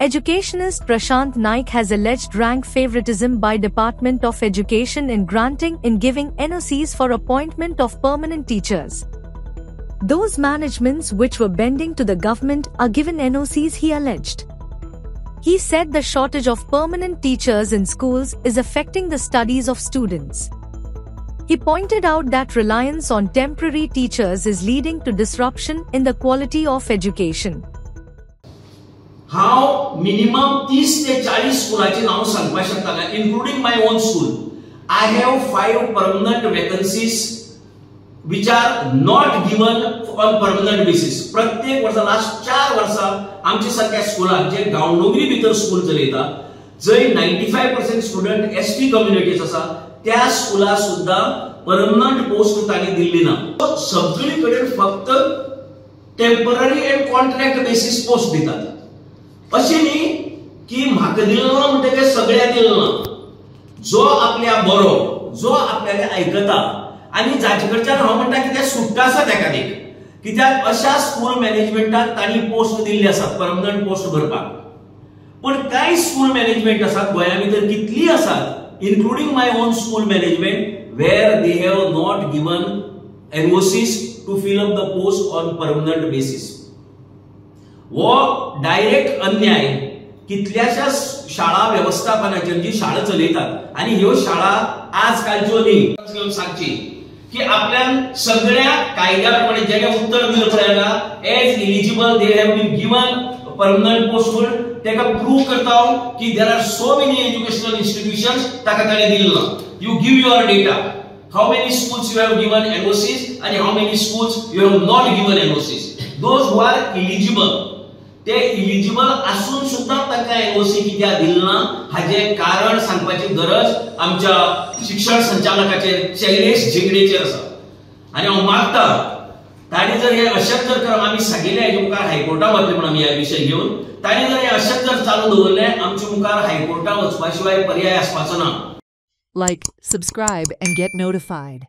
Educationist Prashant Naik has alleged rank favoritism by Department of Education in giving NOCs for appointment of permanent teachers. Those managements which were bending to the government are given NOCs, he alleged. He said the shortage of permanent teachers in schools is affecting the studies of students. He pointed out that reliance on temporary teachers is leading to disruption in the quality of education. How minimum 30 ते 40 स्कूलाचे नाव सांगपा शकता, including my own school. I have 5 permanent vacancies which are not given on permanent basis. प्रत्येक वर्षा last 4 वर्षा आमच्या सारख्या स्कूलात जे गांवडोंगरी भितर school चलयता, जय 95% student ST communities आसा, त्या स्कूला सुद्धा परमनंट पोस्ट ताणी दिल्ली ना. सगळीकडे फक्त temporary end contract basis post दितात. अशी न्ही की म्हाका दिल्लो म्हणटके सगळ्या दिल्लो. जो आपल्या बरो, जो आपल्याला ऐकता आणि जाचेकडच्यान हांव म्हणटा की ते सुट्टा आसा तेका देख, कित्याक अशा स्कूल मॅनेजमेंटाक ताणी पोस्ट दिल्ली आसा परमनंट पोस्ट भरपाक. पण कांय स्कूल मॅनेजमेंट आसात गोंया भितर, कितली आसात, including my own school management, where they have not given NOCs to fill up the post on permanent basis. वो डायरेक्ट अन्याय कितल्याशा शाळा व्यवस्थापनाचेर जी शाळा चलयतात आणि ह्यो शाळा आजकालच्यो न्ही सांगची की आपल्यान सगळ्या कायद्याप्रमाणे जेणे उत्तर दिलं पळयला as eligible they have been given permanent post म्हणून तेका प्रूव करता की there are so many educational institutions ताका ताणे दिल्लो. You give your data, how many schools you have given NOCs आणि how many schools you have not given NOCs. Those who are eligible, ते eligible असून सुद्धा ताका NOC कित्याक दिलना हाचे कारण सांगपाची गरज आमच्या शिक्षण संचालकाचेर शैलेश झिंगडेचेर आसा. आणि हांव मागता ताणी जर हे अशेच जर कर आमी सांगिल्ले हेजे मुखार हायकोर्टात वतले म्हणून आमी ह्या विशय घेवन, ताणी जर हे अशेच जर चालू दवरले आमच्या मुखार हायकोर्टात वचपा शिवाय पर्याय आसपाचो ना. Like, subscribe and get notified.